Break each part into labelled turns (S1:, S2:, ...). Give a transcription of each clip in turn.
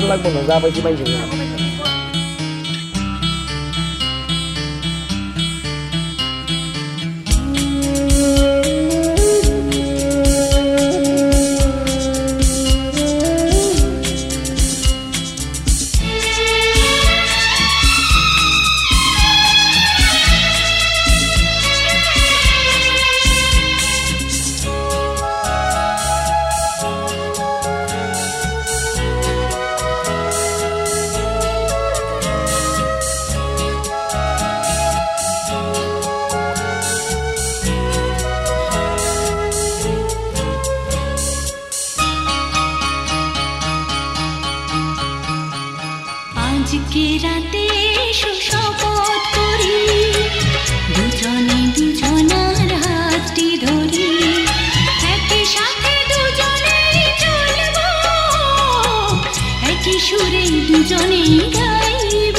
S1: আর লাগবো না, যা পাইছি পাইছি।
S2: আজকে রাতে শপথ করি, দুজনে দুজনার হাতটি ধরি, একই সাথে দুজনেই চলব, একই সুরে দুজনেই গাইব।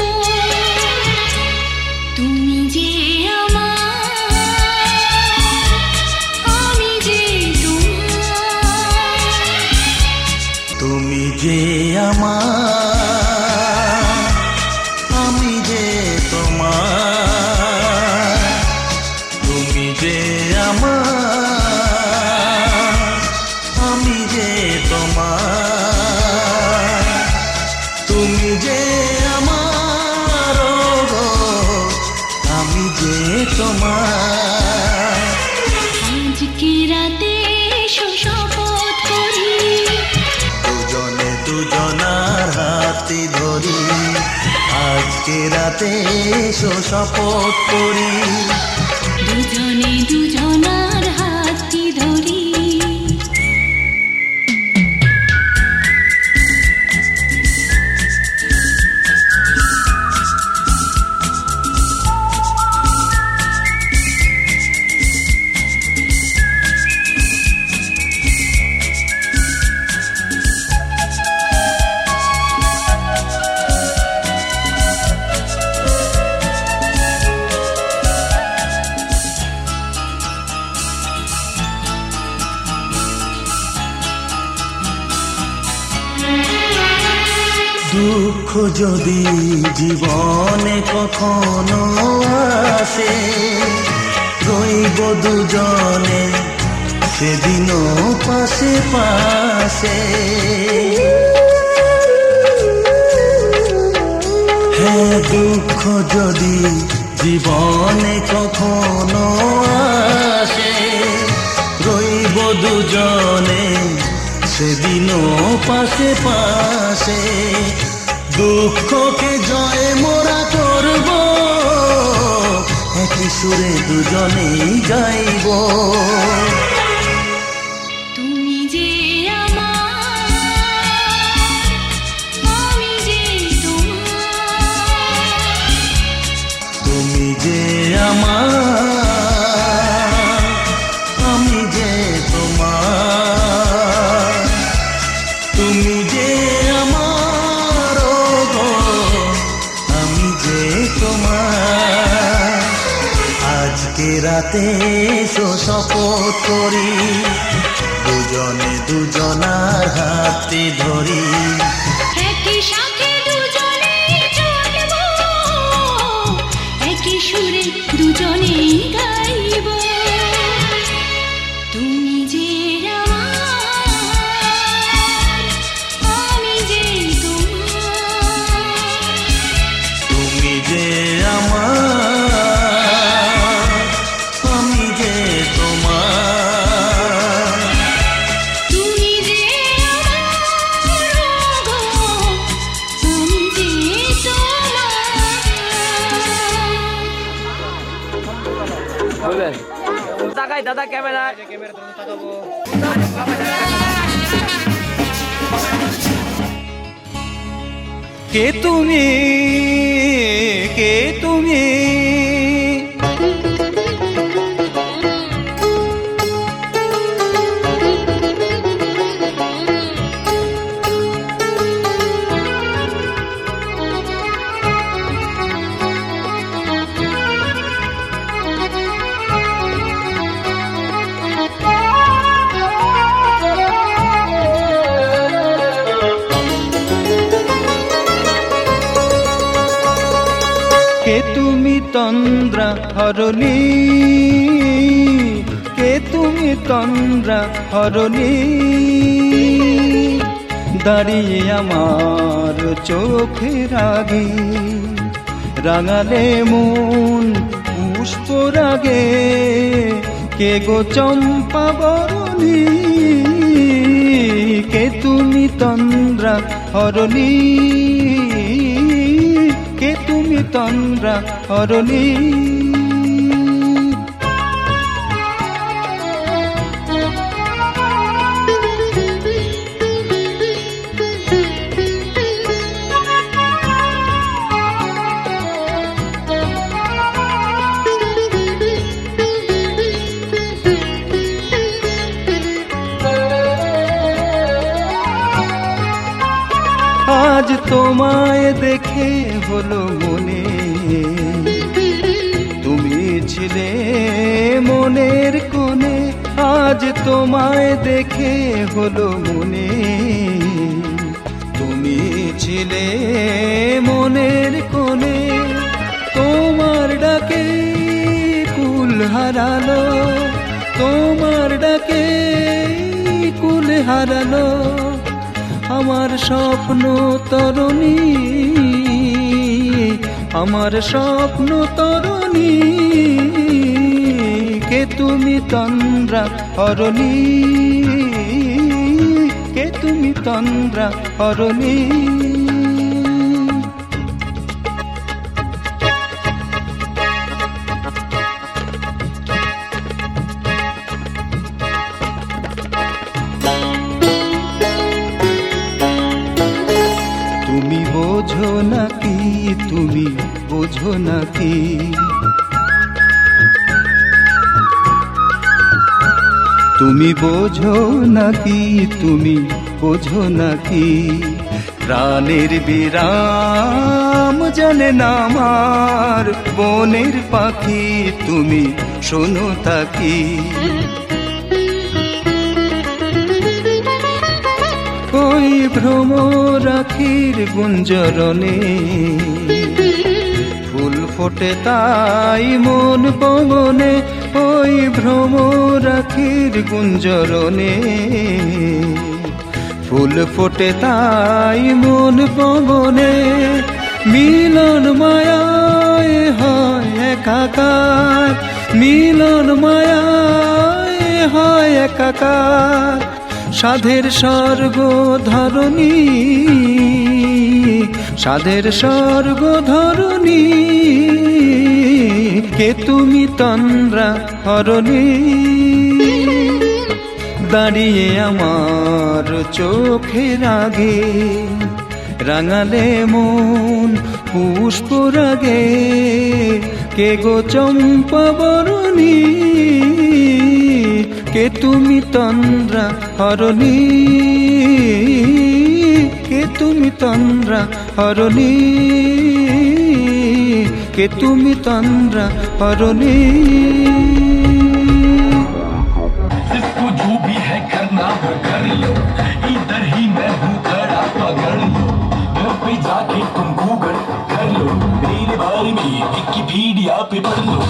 S2: তুমি যে আমার, আমি যে তোমার।
S3: তুমি যে আমার, আমি যে তোমার। তুমি যে আমার, আমি যে তোমার। তুমি যে আমার, গো আমি যে তোমার।
S2: আজকে রাতে শপথ করি,
S3: দুজনে দুজনার হাতে ধরি, আজকে রাতে শপথ করি।
S2: দুজনে দুজনার হাতটি ধরি।
S3: দুঃখ যদি জীবনে কখনো আসে, রইব দুজনে সেদিনও পাশে পাশে। হ্যাঁ, দুঃখ যদি জীবনে কখনো আসে, রইব দুজনে সেদিনও পাশে পাশে। দুঃখকে জয় মোরা করব, একই সুরে দুজনেই গাইব।
S2: তুমি যে আমার, আমি যে তোমার।
S3: তুমি যে আমার, আমি যে তোমার। তুমি যে আমার, গো আমি যে তোমার। আজকে রাতে শপথ করি, দুজনে দুজনার হাতে ধরি।
S2: একই সাথে দুজনেই চলব, একই সুরে দুজনেই গাইব। তুমি যে আমার, আমি যে তোমার।
S3: তুমি যে আমার, আমি যে তোমার।
S2: তুমি যে আমার, গো আমি যে তোমার।
S1: বুঝলেন? তাকাই দাদা ক্যামেরা।
S3: কে তুমি, কে তুমি? কে তুমি তন্দ্রা হরণী, কে তুমি তন্দ্রা হরণী, দাঁড়িয়ে আমার চোখের আগে রাঙালে মন পুষ্পরাগে, কে গো চম্পা বরণী, কে তুমি তন্দ্রা হরণী, কে তুমি তন্দ্রা হরণী। আজ তোমায় দেখে হলো মনে, তুমি ছিলে মনের কোণে, আজ তোমায় দেখে হলো মনে, তুমি ছিলে মনের কোণে, তোমার ডাকে কুল হারালো, তোমার ডাকে কুল হারালো আমার স্বপ্ন তরুণী, আমার স্বপ্ন তরুণী, কে তুমি তন্দ্রা হরণী, কে তুমি তন্দ্রা হরণী। তুমি বোঝো নাকি, তুমি বোঝো নাকি, তুমি বোঝো নাকি, তুমি বোঝো নাকি, প্রাণের বিরাম জানে না আমার বনের পাখি, তুমি শোনো তাকি। ওই ভ্রমরাখির গুঞ্জরণে ফুল ফোটে তাই মন পবনে, ওই ভ্রমরাখির গুঞ্জরণে ফুল ফোটে তাই মন পবনে, মিলন মায়ায় হয় একাকার, মিলন মায়ায় হয় একাকার, সাধের স্বর্গ ধরণী, সাধের স্বর্গ ধরণী, কে তুমি তন্দ্রা হরণী, দাঁড়িয়ে আমার চোখের আগে রাঙালে মন পুষ্পরাগে, কে গো চম্পা বরণী, কে তুমি তন্দ্রা হরণী, কে তুমি তন্দ্রা হরণী, কে তুমি তন্দ্রা হরণী।
S4: जिसको जो भी है करना वो कर लो, इधर ही मैं हूँ खड़ा पकड़ लो, घर पे जाके तुम गूगल कर लो, मेरे बारे में विकिपीडिया पे पढ़ लो।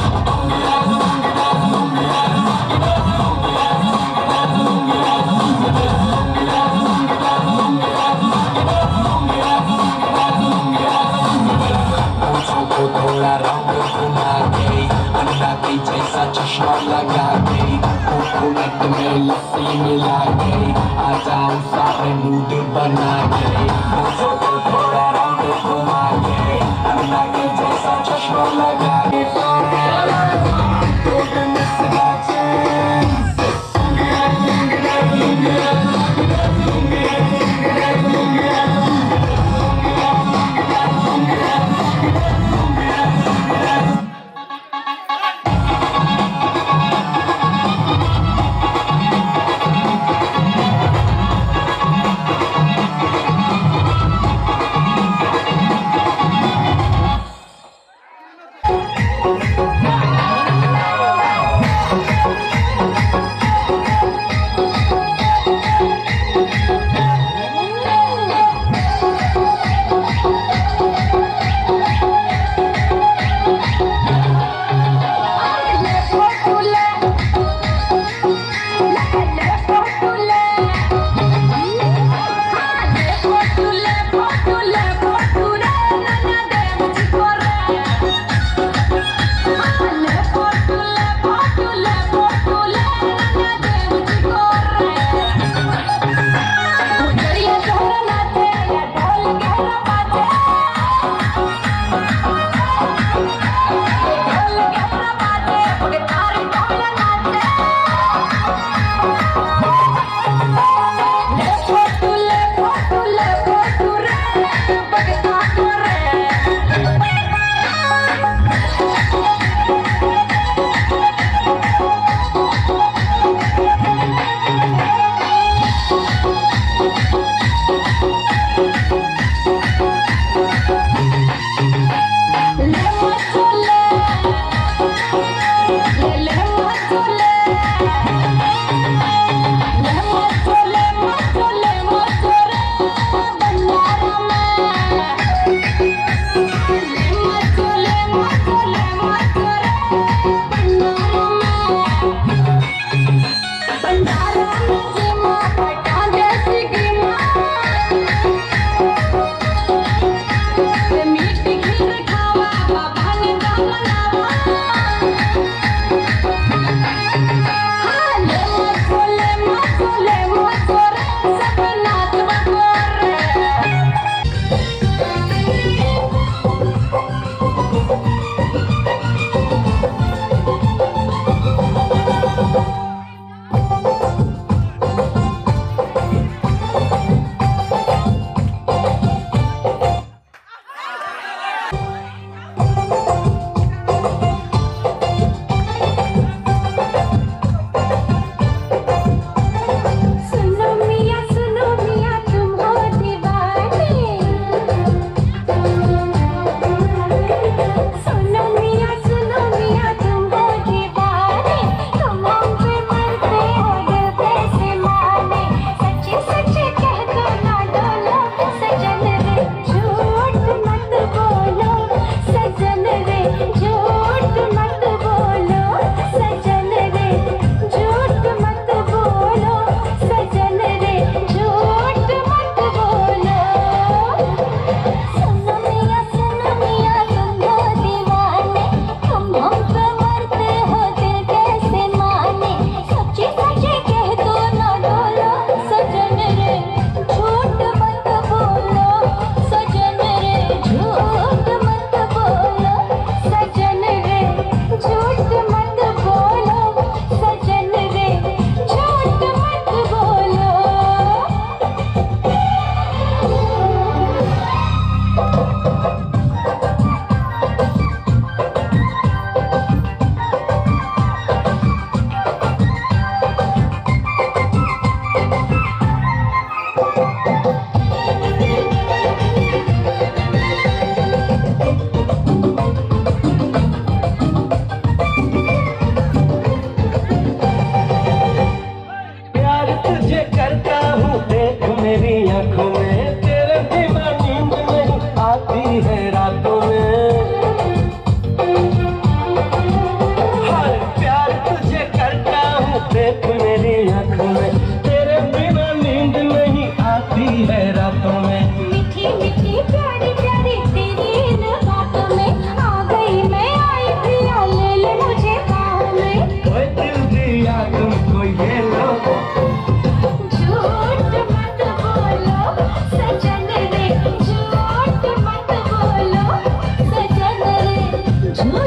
S4: थोड़ा रंग घुमा के अंडा के जैसा चश्मा लगा के, कोकोनट में लस्सी मिला के, आ जाऊं सारे मूड बना के, मुझको थोड़ा रंग घुमा के अंडा के जैसा चश्मा लगा के,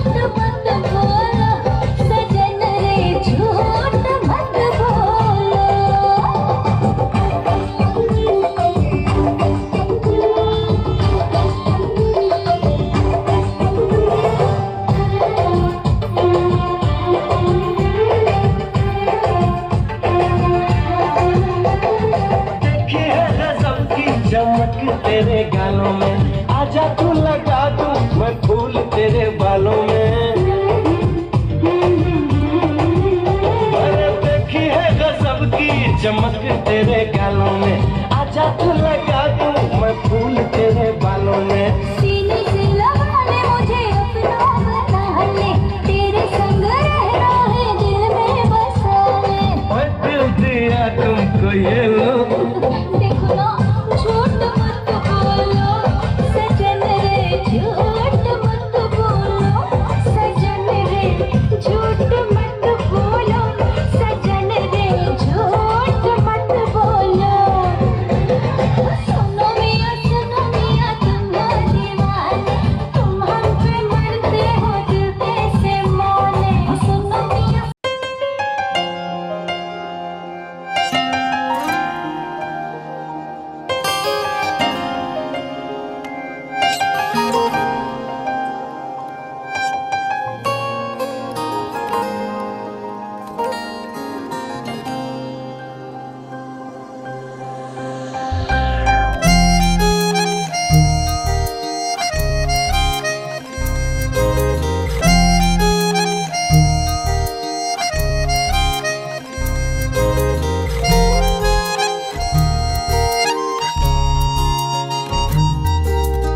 S2: मत बोलो सजन रे झूठ मत बोलो
S5: देखी है गजब की चमक तेरे गालों में, आजा तू लगा दूं मैं फूल तेरे बालों में। अरे देखी है गजब की चमक तेरे गालों में, आजा तू लगा दूं मैं फूल तेरे बालों में।
S2: सीने से लगा ले मुझे अपना बना ले तेरे संग रहना है दिल में बसा ले
S5: ओए दिल दिया तुमको ये लो,
S2: देखो ना झूठ मत बोलो सजन रे झूठ मत बोलो सजन रे झूठ मत बोलो सजन रे झूठ मत बोलो सुनो मियां तुम्हारे दीवाने तुम हम पे मरते हो दिल कैसे माने सुनो मियां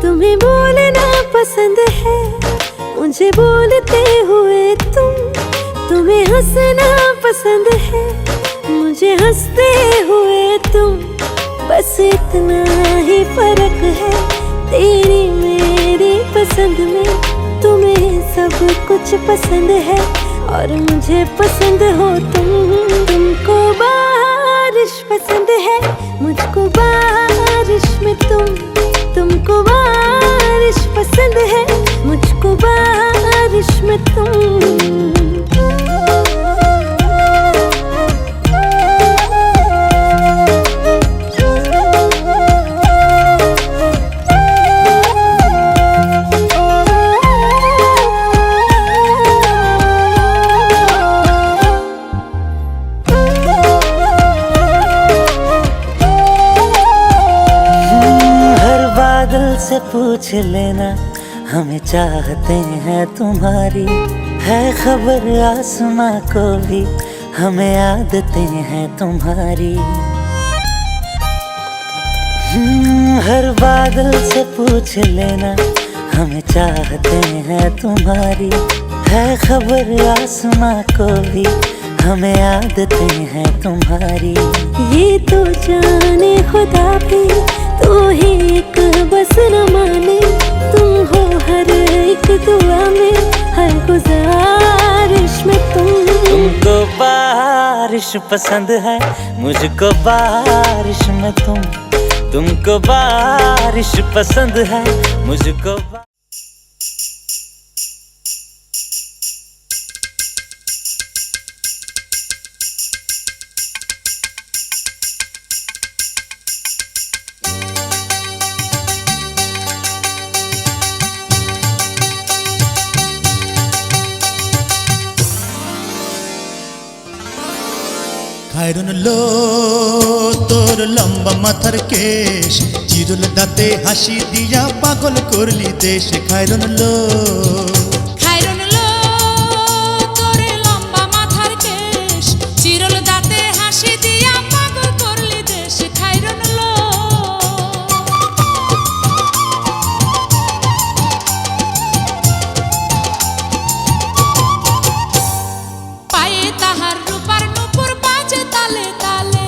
S6: तुम्हें बोलना पसंद है मुझे बोलते हुए तुम्हें हंसना पसंद है मुझे हंसते हुए तुम बस इतना ही फर्क है तेरी मेरी पसंद में तुम्हें सब कुछ पसंद है और मुझे पसंद हो तुमको बारिश पसंद है मुझको बारिश में तुमको बारिश पसंद है मुझको बारिश में
S3: हर बादल से पूछ लेना हमें चाहते हैं तुम्हारी, है खबर आसमां को भी हमें आदतें हैं तुम्हारी। हर बादल से पूछ लेना हमें चाहते हैं तुम्हारी, है खबर आसमां को भी हमें आदतें हैं तुम्हारी।
S6: ये तो जाने खुदा भी तू ही एक बस न माने तुम हो हर एक दुआ में हर गुजारिश में
S3: तुमको बारिश पसंद है मुझको बारिश में तुमको बारिश पसंद है मुझको
S7: খায়রুন লো তোর লম্বা মাথার কেশ চিরুল দাঁতে হাসি দিয়া পাগল করলি দেশ খায়রুন লো
S8: খায়রুন লো তোর লম্বা মাথার কেশ চিরল দাঁতে হাসি দিয়া পাগল করলি দেশ খায়রুন লো পায়ে তাহার রূপার নূপুর বাজে তালে তালে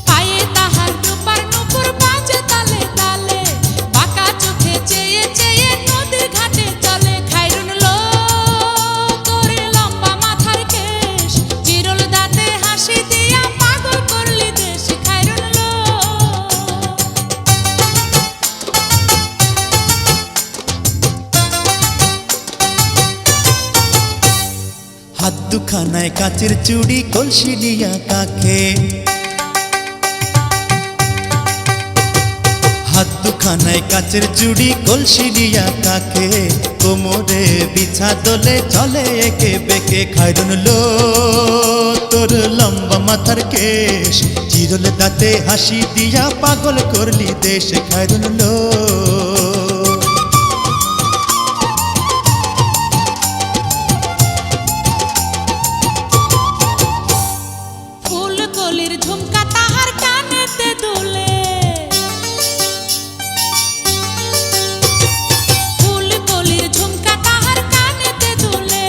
S8: পায়ে তাহার রূপার নূপুর বাজে তালে তালে
S7: দুখানায় কাচের চুড়ি কলসি নিয়া কাকে, হাত দুখানায় কাচের চুড়ি কলসি নিয়া কাকে, কোমরে বিছা দোলে চলে একে বেকে। খাইরুন লো তোর লম্বা মাথার কেশ, চিরল দাঁতে হাসি দিয়া পাগল করলি দেশ। খাইরুন লো
S8: ফুলকলির ঝুমকা তাহার কানেতে দুলে, ফুলকলির ঝুমকা তাহার কানেতে দুলে,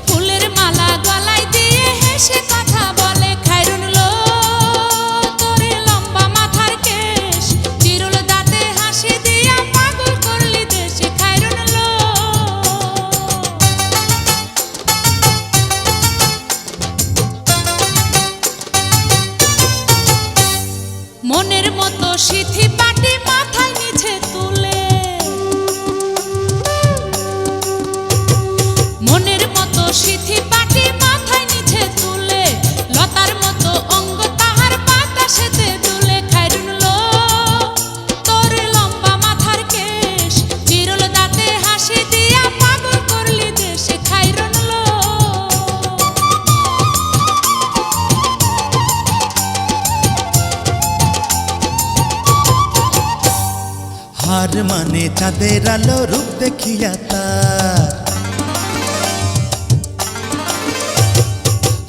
S8: ফুলের মালা গলায় দিয়ে হেসে কথা বলে। খাইরুন লো তোরে লম্বা মাথার কেশ, চিরুল দাঁতে হাসি দিয়া পাগল করলি দেশ। খাইরুন লো মনের মতো সিথি পাটি মাথায় নিচে তুলে, মনের মতো সিথি পাটি মাথায় নিচে তুলে, লতার মতো অঙ্গ তাহার বাতাসেতে দুলে। খাইরুন লো তোর লম্বা মাথার কেশ, চিরল দাঁতে হাসি দিয়া পাগল করলি দেশ। খাইরুন লো
S7: হার মানে চাঁদের আলো রূপ দেখিয়া তার,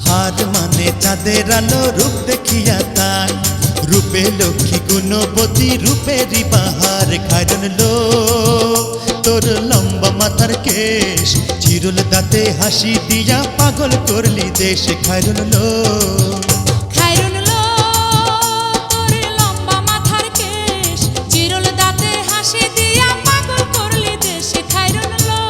S7: হার মানে চাঁদের আলো রূপ দেখিয়া তার, রূপে লক্ষ্মী গুণবতী রূপেরই বাহার। খাইরুন লো তোর লম্বা মাথার কেশ, চিরল দাঁতে হাসি দিয়া পাগল করলি দেশ। খাইরুন লো
S8: খাইরুন লো তোর লম্বা মাথার কেশ, চিরল দাঁতে হাসি দিয়া পাগল করলি দেশ। খাইরুন লো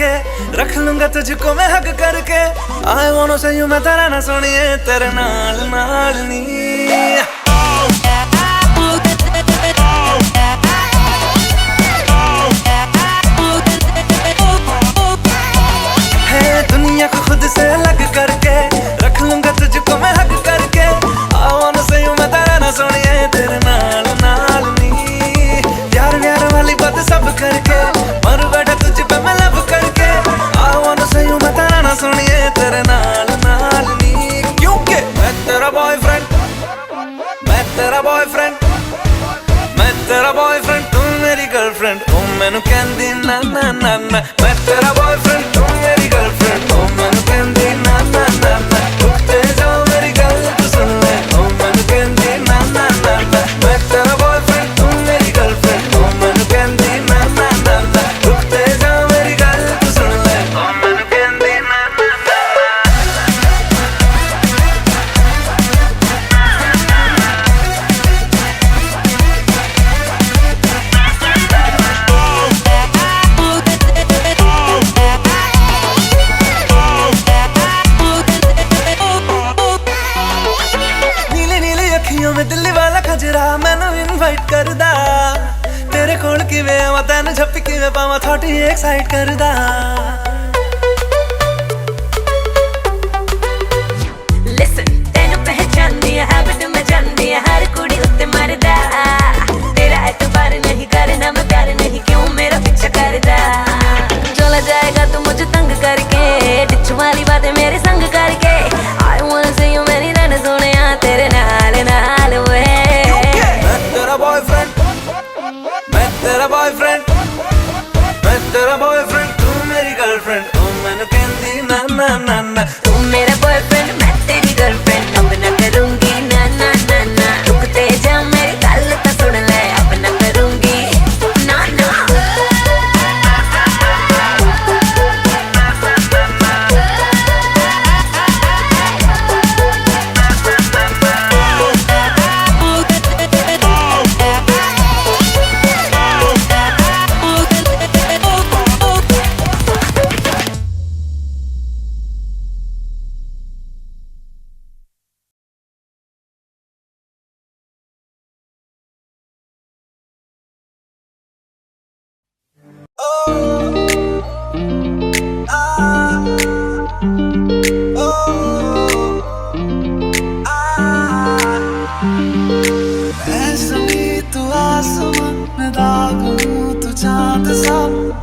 S9: के रख लूंगा तुझको मैं हक करके I wanna say you मैं तेरा ना सुनिए तेरे नाल नाल नी दुनिया को खुद से अलग करके रख लूंगा तुझको मैं हक करके I wanna say you मैं तेरा ना सुनिए तेरे नाल नाल नी प्यार प्यार वाली बात सब करके मर बैठा तुझ पे मैं लब करके I wanna say you मैं तेरा ना सुनिए तेरे नाल नाल नी क्योंकि मैं तेरा बॉयफ्रेंड मैं तेरा बॉयफ्रेंड मैं तेरा बॉयफ्रेंड तू मेरी गर्लफ्रेंड ओ मैनू कहंदी ना ना ना ना मैं तेरा बॉयफ्रेंड तू मेरी गर्लफ्रेंड ओ मैनू कहंदी ना ना ना ना रुकते जाओ मेरी गल तू सुन ले ओ मैनू कहंदी ना ना ना ना मैं तेरा बॉयफ्रेंड तू मेरी गर्लफ्रेंड ओ मैनू कहंदी ना ना ना ना रुकते जाओ मेरी गल तू सुन ले ओ मैनू कहंदी ना ना ना में दिल्ली वाला खजरा मैनू इनवाइट करदा तेरे कोल किवें आवां तैनू झप्पी किवें पावां थोड़ी एक्साइट करदा
S6: Listen तैनू पहचानदी है हैबिट में जानदी है हर कुड़ी उत्ते मरदा तेरा एतबार नहीं करना मैं प्यार नहीं क्यों मेरा पीछा करदा चला जाएगा तू मुझे तंग करके डिच वाली बातें मेरे संग करके I wanna see you मेरी रन सोनिया तेरे नाल नाल वे
S9: मैं तेरा बॉयफ्रेंड मैं तेरा बॉयफ्रेंड मैं तेरा बॉयफ्रेंड तू मेरी गर्लफ्रेंड ओ मैनू कहंदी ना ना ना ना
S6: तू मेरा बॉयफ्रेंड मैं तेरी गर्लफ्रेंड अब ना करूंगी ना ना ना ना रुकते जा मेरी गल तो सुन ले अब ना करूंगी ना ना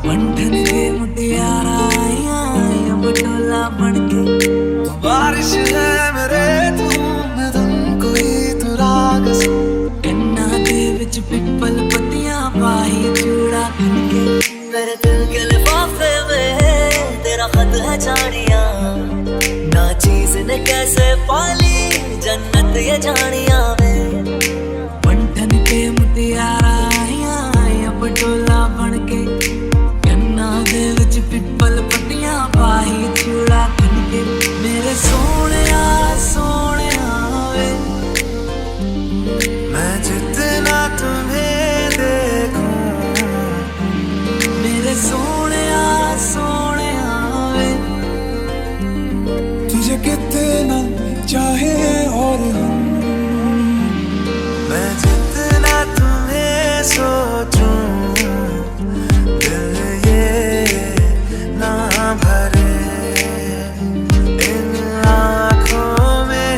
S9: बंधन के मुटियारा आया बटोला बनके बारिश है मेरे धूम कोई तू राग कन्ना दे विच पिपल पत्तियां पाई चूड़ा बनके
S3: मेरे दिल के लिफाफे में तेरा खत है जानिया ना चीज ने कैसे पाली जन्नत ये जानिया में
S9: बंधन के मुटियारा आया बटोला बनके कन्ना दे विच पिपल पत्तियां पाई चूड़ा बनके मेरे सोनिया सोनिया वे मैं जितना तुम्हें देखूं मेरे सोनिया सोनिया वे तुझे कितना चाहे और हम मैं जितना तुम्हें सोचूं दिल ये ना भरे इन आँखों में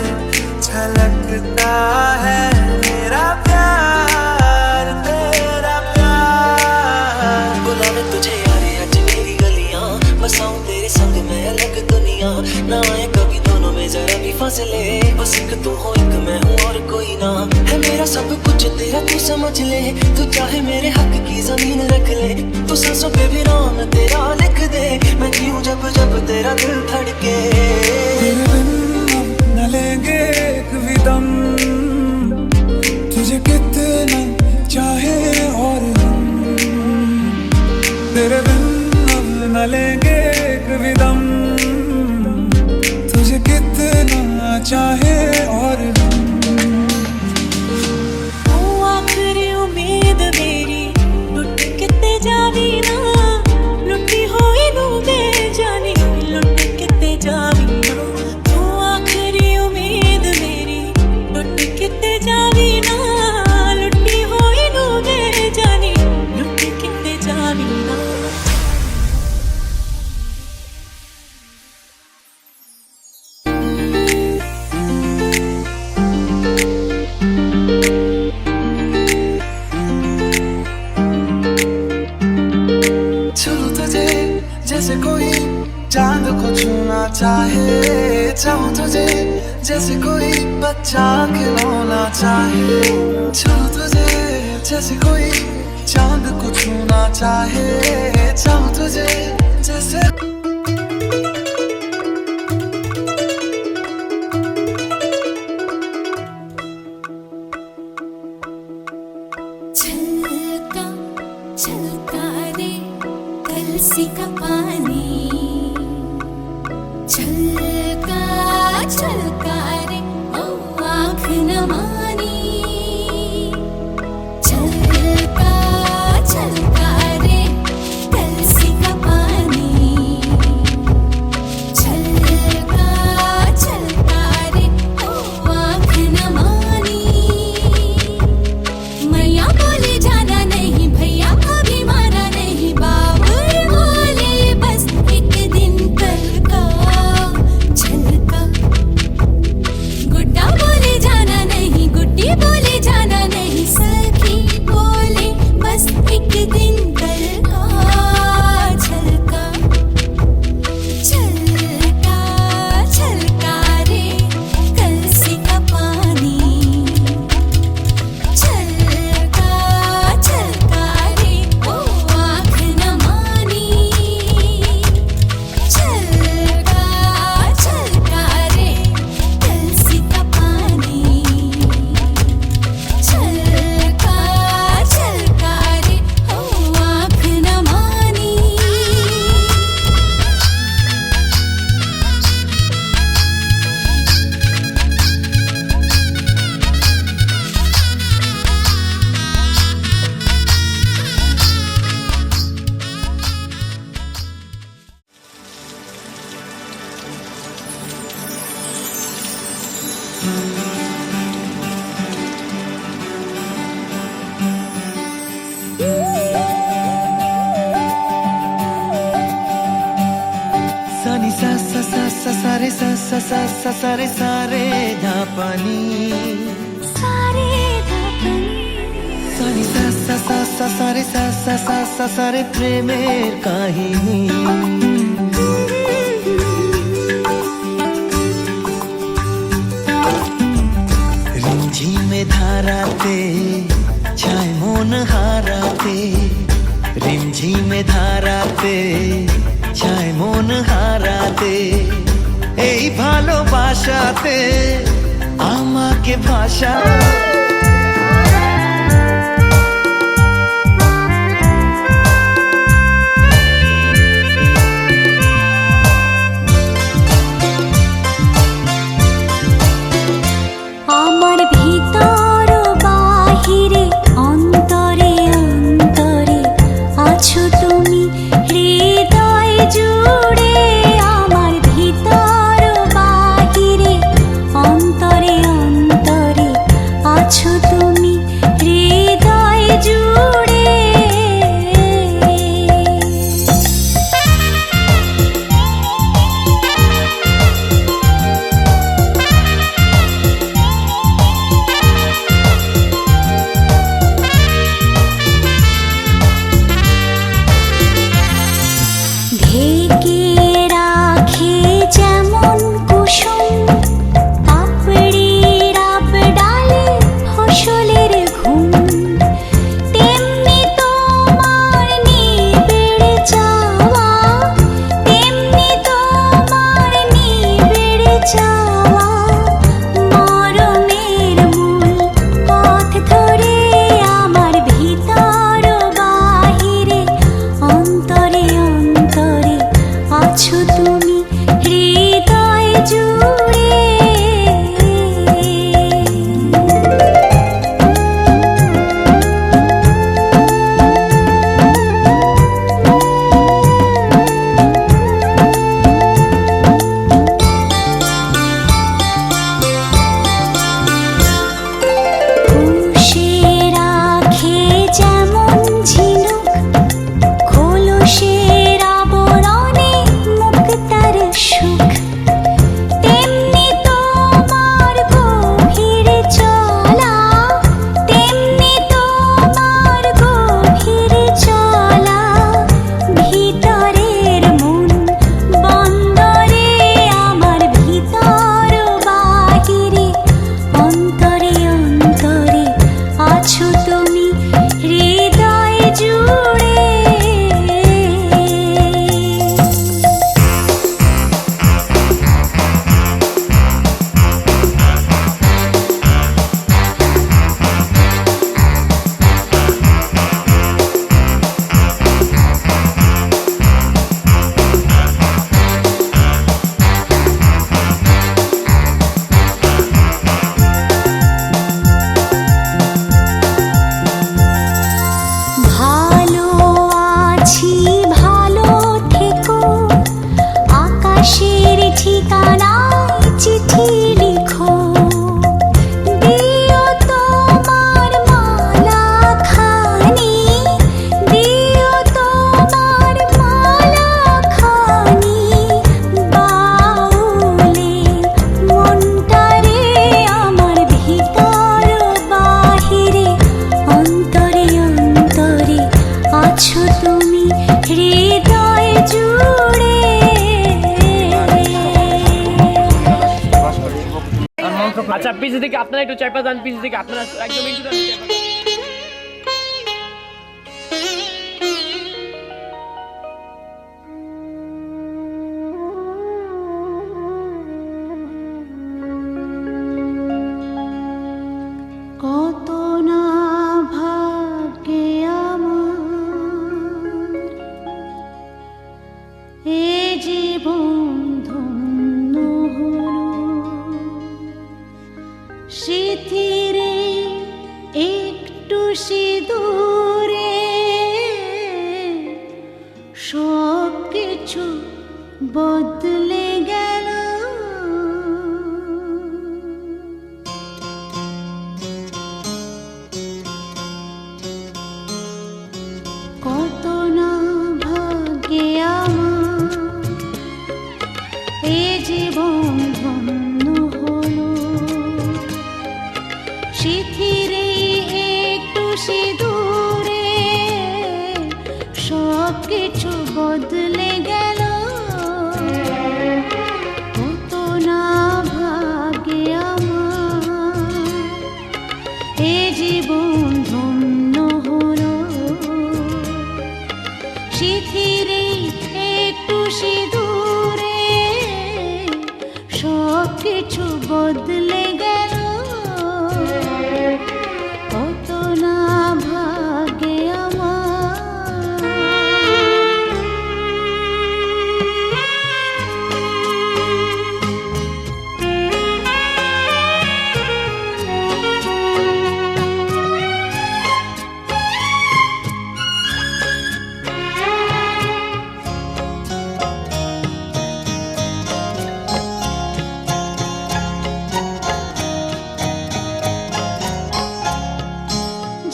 S9: झलकता है मेरा प्यार तेरा प्यार
S3: बुलावे तुझे यारे आज मेरी गलियां बसाऊं तेरे संग मैं अलग दुनिया ना आए कभी दोनों में जरा भी फासले बस एक तू हो एक मैं हूँ और कोई ना है मेरा सब कुछ तेरा तू समझ ले तू चाहे मेरे हक की जमीन रख ले तू सांसों पे भी नाम तेरा लिख दे मैं जीऊं जब जब तेरा दिल धड़के
S9: तेरे बिन न लेंगे एक भी दम तुझे कितना चाहे और हम तेरे बिन न लेंगे एक भी दम तुझे कितना चाहे और हम
S6: आखिरी उम्मीद मेरी टूट किते जावी ना लुटी होई नू
S9: जैसे कोई बच्चा खिलौना चाहे, छू तुझे जैसे कोई चांद को छूना चाहे, चाहूं तुझे जैसे
S6: छलका छलका रे कलसी का पानी, छलका छलका रे ओ आँख न मानी, छलका छलका रे कलसी का पानी, छलका छलका रे ओ आँख न मानी। मैया बोले जाना नहीं, भैया अभी माना नहीं, बाबुल बोले बस एक दिन कल का छलका। गुड्डा बोले जाना नहीं, गुड्डी बोले जाना नहीं, सखी बोले बस एक दिन कल का छलका। छलका छलका रे कलसी का पानी, छलका छलका रे ओ आँख न मानी, छलका छलका रे कलसी का पानी, छलका छलका रे ओ आँख न मानी।
S9: सानी सा सा सा सा सारे सा सा सा सा सारे सारे धा पानी,
S6: सारे धापनी
S9: सानी सा सा सा सा सारे सा सा सा सा सारे प्रेमेर काहिनी। रिमझिमे धाराते छाय মন হারাতে, রিমঝিমে ধারাতে ছায় মন হারাতে, এই ভালোবাসাতে আমাকে ভাষা
S6: আমার ভিতর বাহিরে অন্তরে অন্তরে আছো তুমি হৃদয় জুড়ে, আমার ভিতর বাহিরে অন্তরে অন্তরে আছো
S1: আচ্ছা পিছে থেকে আপনারা একটু চাপা যান, পিছে থেকে আপনারা একদম একটু চাপা যান।
S6: কত না ভাগ্যে আমার এ জীবন ধন্য হলো, স্মৃতিরে একটু সিঁদুরে সব কিছু বদলে গেল। কত না ভাগ্যে আমার এ জীবন ধন্য হলো, স্মৃতিরে একটু সিঁদুরে সব কিছু বদলে গেল। কত না ভাগ্যে আমার এ জীবন ধন্য হলো, স্মৃতিরে একটু সিঁদুরে সব কিছু বদলে গেল। কত না ভাগ্যে আমার।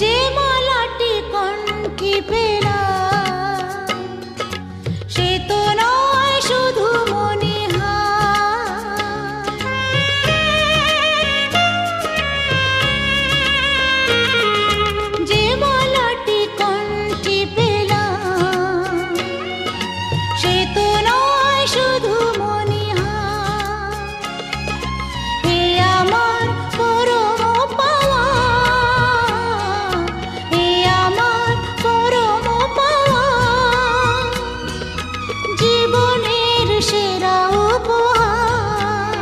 S6: যে মালাটি কণ্ঠে পেলাম সে তো নয় শুধু মনিহার, যে মালাটি কণ্ঠে পেলাম সে তো নয় শুধু মনিহার। হে আমার পরম পাওয়া, হে আমার পরম পাওয়া, জীবনের সেরা উপহার।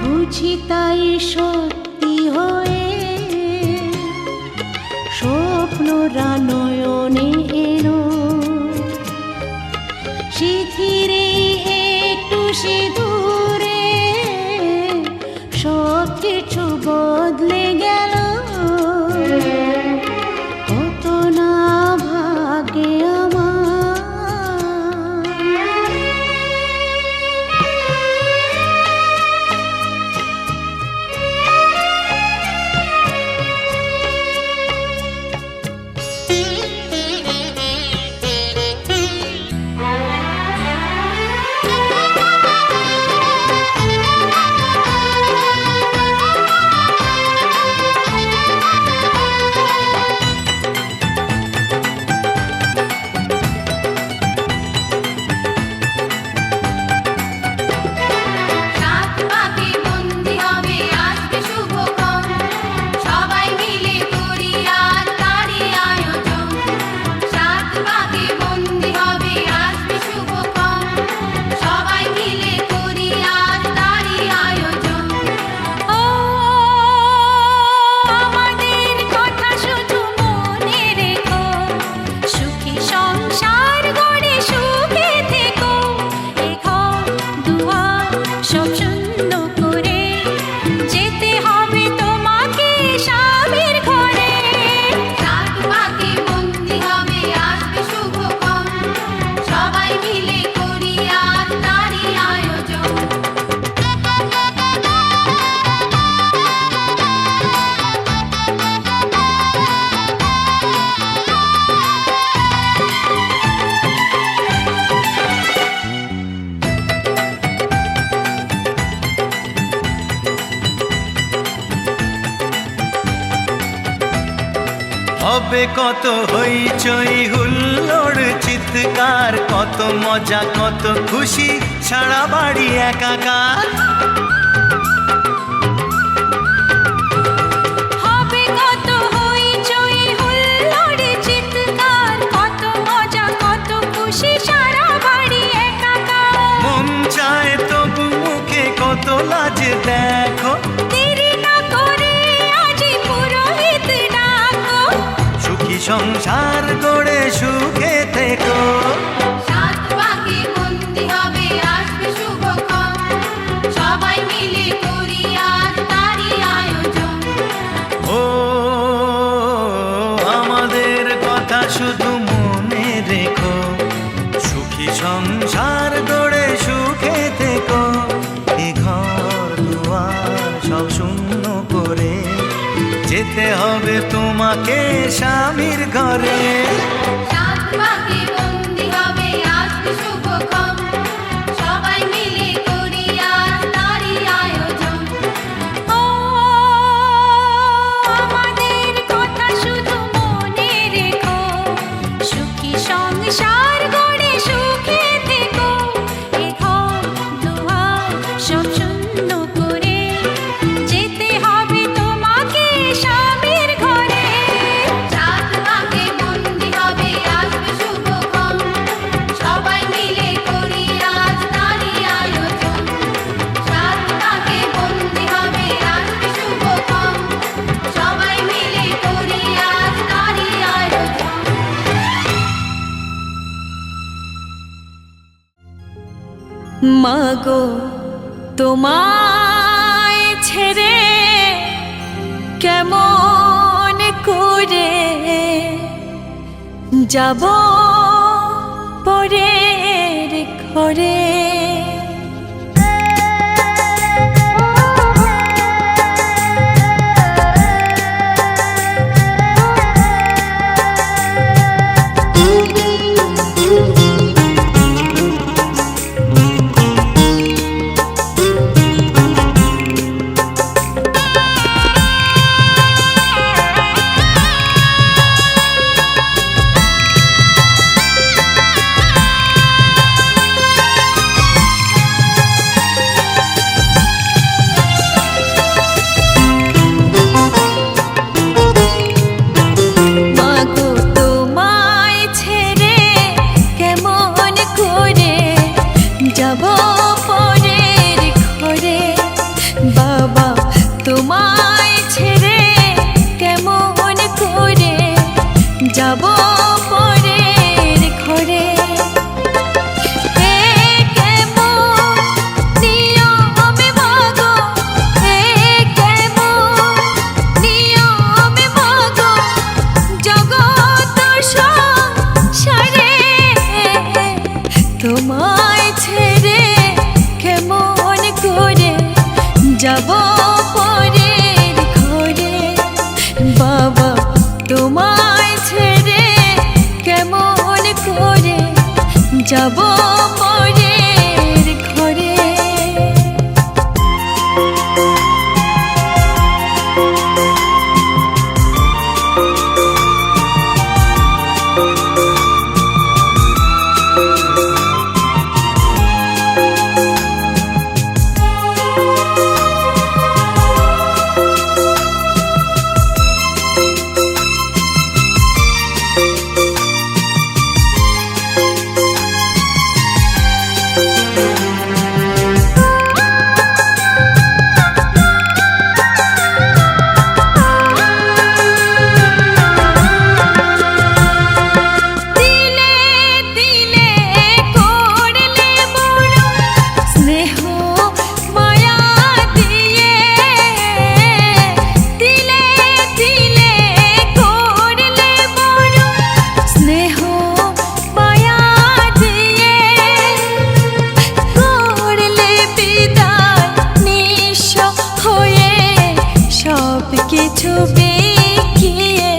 S6: বুঝি তাই সত্যি হয়ে স্বপ্নরা নয়নে এলো, স্মৃতিরে একটু সিঁদুরে সব কিছু বদলে গেল। কত না ভাগ্যে আমার।
S2: রাত পাকে বন্দি হবে আসবে শুভক্ষণ, সবাই মিলে করি আজ তারই আয়োজন। রাত পাকে বন্দি হবে আসবে শুভক্ষণ, সবাই মিলে করি আজ তারই আয়োজন।
S6: ও আমাদের কথা শুধু মনে রেখো, সুখী সংসার গড়ে সুখে থেকো। এ ঘর দুয়ার সব শূন্য করে যেতে হবে তোমাকে স্বামীর ঘরে।
S2: রাত পাকে বন্দি হবে আসবে শুভক্ষণ, সবাই মিলে করি আজ তারই আয়োজন।
S9: হবে কত হইচই হুল্লোড় চিৎকার, কত মজা কত খুশি সারা বাড়ি একাকার। সংসার গড়ে সুখে থেকো।
S2: সাত পাকে বন্দি হবে আসবে শুভক্ষণ, সবাই মিলে করি আজ তারই আয়োজন।
S9: ও আমাদের কথা শুধু মনে রেখো, সুখী সংসার গড়ে সুখে থেকো। এ ঘর দুয়ার সব শূন্য করে যেতে হবে তোমাকে স্বামীর ঘরে।
S2: সাত পাকে বন্দি হবে আসবে শুভক্ষণ, সবাই মিলে করি আজ তারই আয়োজন। ও আমাদের কথা শুধু মনে রেখো, সুখী সংসার গড়ে সুখে থেকো। এ ঘর দুয়ার সব শূন্য করে যেতে হবে তোমাকে স্বামীর ঘরে। সাত পাকে বন্দি হবে আসবে শুভক্ষণ, সবাই মিলে করি আজ তারই আয়োজন। সাত পাকে বন্দি হবে আসবে শুভক্ষণ, সবাই মিলে করি আজ তারই আয়োজন।
S6: মাগো তোমায় ছেড়ে কেমন করে যাব পরের ঘরে। মাগো তোমায় ছেড়ে কেমন করে যাব পরের ঘরে। বাবা তোমায় ছেড়ে কেমন করে যাব পরের ঘরে। এ কেমন নিয়মে মাগো, এ কেমন নিয়মে মাগো, জগৎ সংসারে তোমায় ছেড়ে কেমন করে যাব পরের ঘরে। বাবা তোমায় ছেড়ে কেমন করে যাব পরের ঘরে। কিছু বিকিয়ে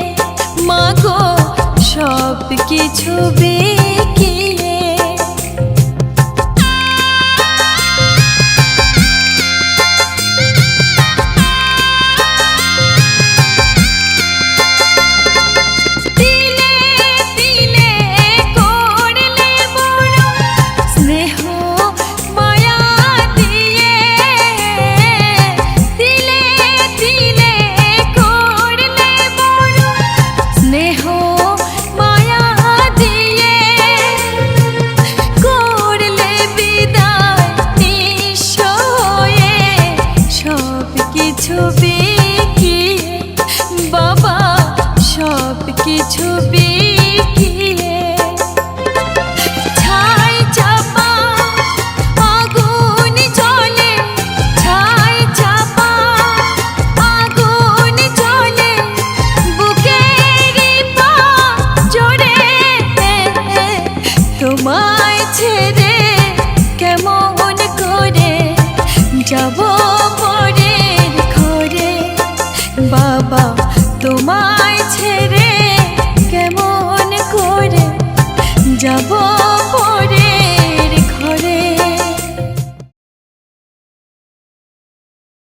S6: মাগো, সব কিছু বিকিয়ে। ছবি গিয়ে ছাই চাপা আগুন জ্বলে, ছাই চাপা আগুন জ্বলে বুকের পাঁজরে তোমায় ছেড়ে